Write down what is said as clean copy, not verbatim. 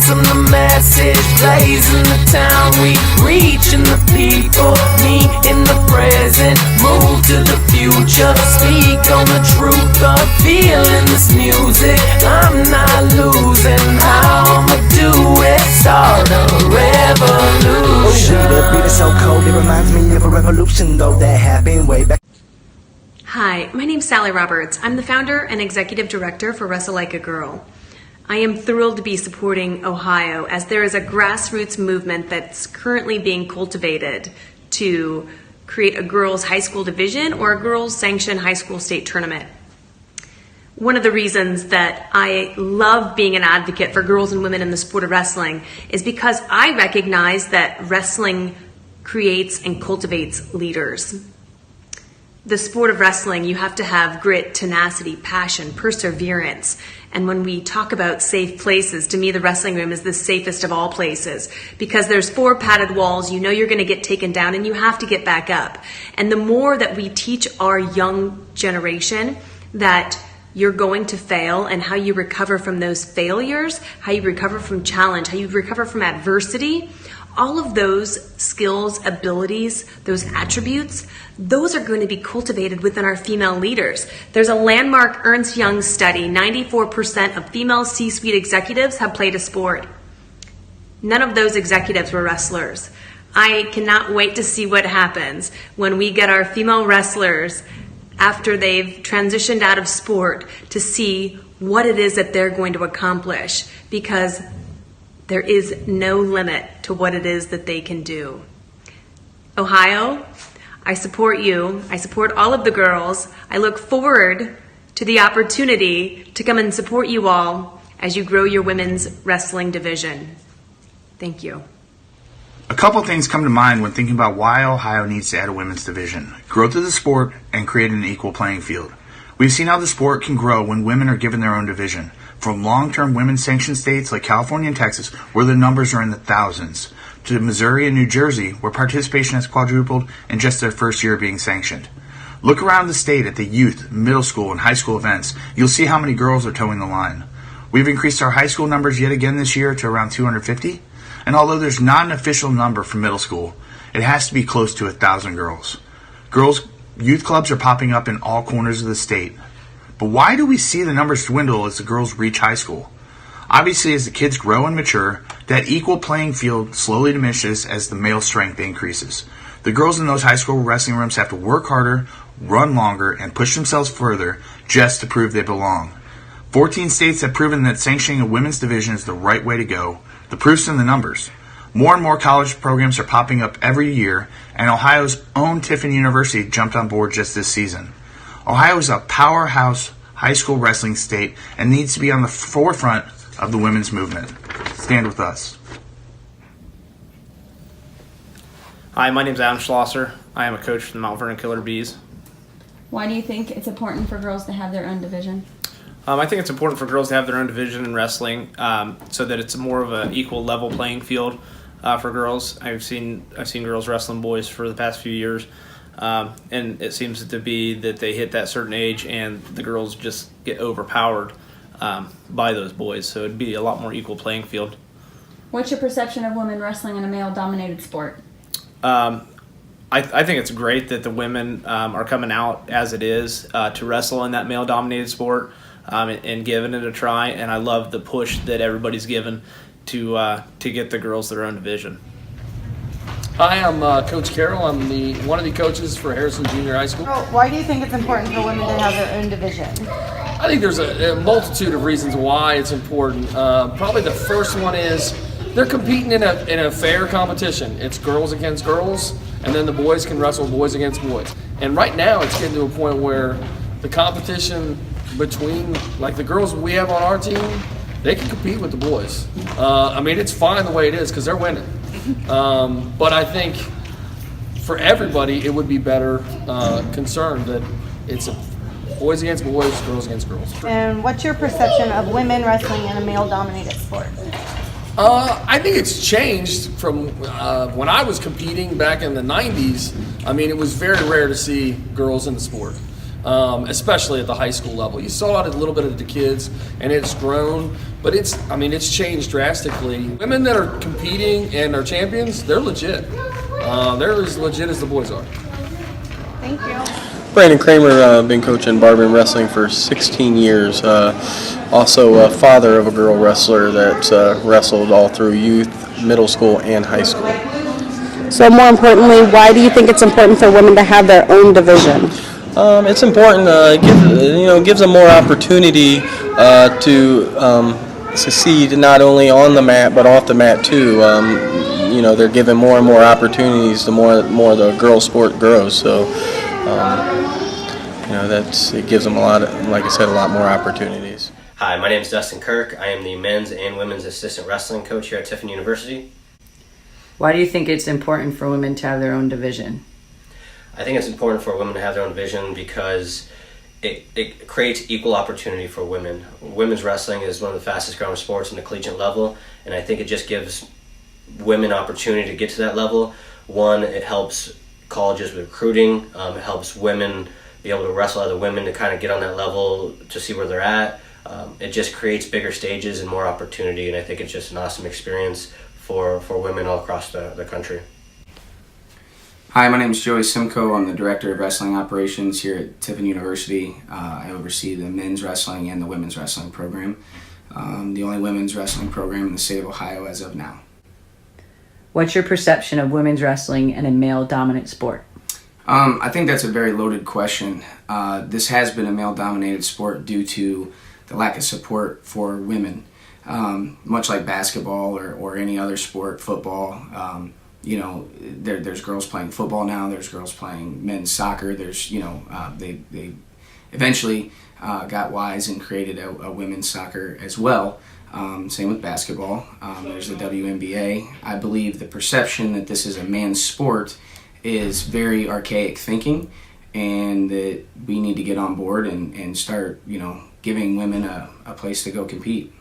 awesome, the message plays in the town. We reaching the people, me in the present, move to the future, speak on the truth of feeling this music. I'm not losing, how I'ma do it, start a revolution. Oh shit, that beat is so cold, it reminds me of a revolution though that happened way back. Hi, my name's Sally Roberts. I'm the founder and executive director for Wrestle Like a Girl. I am thrilled to be supporting Ohio as there is a grassroots movement that's currently being cultivated to create a girls' high school division or a girls' sanctioned high school state tournament. One of the reasons that I love being an advocate for girls and women in the sport of wrestling is because I recognize that wrestling creates and cultivates leaders. The sport of wrestling, you have to have grit, tenacity, passion, perseverance. And when we talk about safe places, to me the wrestling room is the safest of all places because there's 4 padded walls, you know you're going to get taken down and you have to get back up. And the more that we teach our young generation that you're going to fail and how you recover from those failures, how you recover from challenge, how you recover from adversity, all of those skills, abilities, those attributes, those are going to be cultivated within our female leaders. There's a landmark Ernst Young study, 94% of female C-suite executives have played a sport. None of those executives were wrestlers. I cannot wait to see what happens when we get our female wrestlers after they've transitioned out of sport to see what it is that they're going to accomplish, because there is no limit to what it is that they can do. Ohio, I support you. I support all of the girls. I look forward to the opportunity to come and support you all as you grow your women's wrestling division. Thank you. A couple things come to mind when thinking about why Ohio needs to add a women's division: growth of the sport and create an equal playing field. We've seen how the sport can grow when women are given their own division. From long-term women's sanctioned states like California and Texas, where the numbers are in the thousands, to Missouri and New Jersey, where participation has quadrupled in just their first year being sanctioned. Look around the state at the youth, middle school, and high school events. You'll see how many girls are towing the line. We've increased our high school numbers yet again this year to around 250, and although there's not an official number for middle school, it has to be close to 1,000 girls. Girls' youth clubs are popping up in all corners of the state. But why do we see the numbers dwindle as the girls reach high school? Obviously, as the kids grow and mature, that equal playing field slowly diminishes as the male strength increases. The girls in those high school wrestling rooms have to work harder, run longer, and push themselves further just to prove they belong. 14 states have proven that sanctioning a women's division is the right way to go. The proof's in the numbers. More and more college programs are popping up every year, and Ohio's own Tiffin University jumped on board just this season. Ohio is a powerhouse high school wrestling state and needs to be on the forefront of the women's movement. Stand with us. Hi, my name is Adam Schlosser. I am a coach for the Mount Vernon Killer Bees. Why do you think it's important for girls to have their own division? I think it's important for girls to have their own division in wrestling, so that it's more of an equal level playing field for girls. I've seen girls wrestling boys for the past few years, and it seems to be that they hit that certain age and the girls just get overpowered by those boys. So it'd be a lot more equal playing field. What's your perception of women wrestling in a male-dominated sport? I think it's great that the women are coming out as it is to wrestle in that male-dominated sport and giving it a try. And I love the push that everybody's given to get the girls their own division. Hi, I'm Coach Carroll. I'm one of the coaches for Harrison Junior High School. Why do you think it's important for women to have their own division? I think there's a multitude of reasons why it's important. Probably the first one is they're competing in a fair competition. It's girls against girls, and then the boys can wrestle boys against boys. And right now it's getting to a point where the competition between, like the girls we have on our team, they can compete with the boys. I mean, it's fine the way it is because they're winning. But I think for everybody, it would be better concerned that it's a boys against boys, girls against girls. And what's your perception of women wrestling in a male-dominated sport? I think it's changed from when I was competing back in the 90s. I mean, it was very rare to see girls in the sport. especially at the high school level. You saw it a little bit at the kids, and it's grown, but it's changed drastically. Women that are competing and are champions, they're legit. They're as legit as the boys are. Thank you. Brandon Kramer, been coaching barbarian wrestling for 16 years. Also a father of a girl wrestler that wrestled all through youth, middle school, and high school. So more importantly, why do you think it's important for women to have their own division? It's important. Gives them more opportunity to succeed not only on the mat but off the mat too. They're given more and more opportunities the more the girl sport grows. So, it gives them a lot more opportunities. Hi, my name is Dustin Kirk. I am the men's and women's assistant wrestling coach here at Tiffin University. Why do you think it's important for women to have their own division? I think it's important for women to have their own division because it creates equal opportunity for women. Women's wrestling is one of the fastest growing sports in the collegiate level, and I think it just gives women opportunity to get to that level. One, it helps colleges with recruiting. It helps women be able to wrestle other women to kind of get on that level to see where they're at. It just creates bigger stages and more opportunity, and I think it's just an awesome experience for women all across the country. Hi, my name is Joey Simcoe. I'm the Director of Wrestling Operations here at Tiffin University. I oversee the men's wrestling and the women's wrestling program. The only women's wrestling program in the state of Ohio as of now. What's your perception of women's wrestling and a male-dominant sport? I think that's a very loaded question. This has been a male-dominated sport due to the lack of support for women. Much like basketball or any other sport, football, there's girls playing football now, there's girls playing men's soccer, they eventually got wise and created a women's soccer as well. Same with basketball. There's the WNBA. I believe the perception that this is a man's sport is very archaic thinking, and that we need to get on board and start, giving women a place to go compete.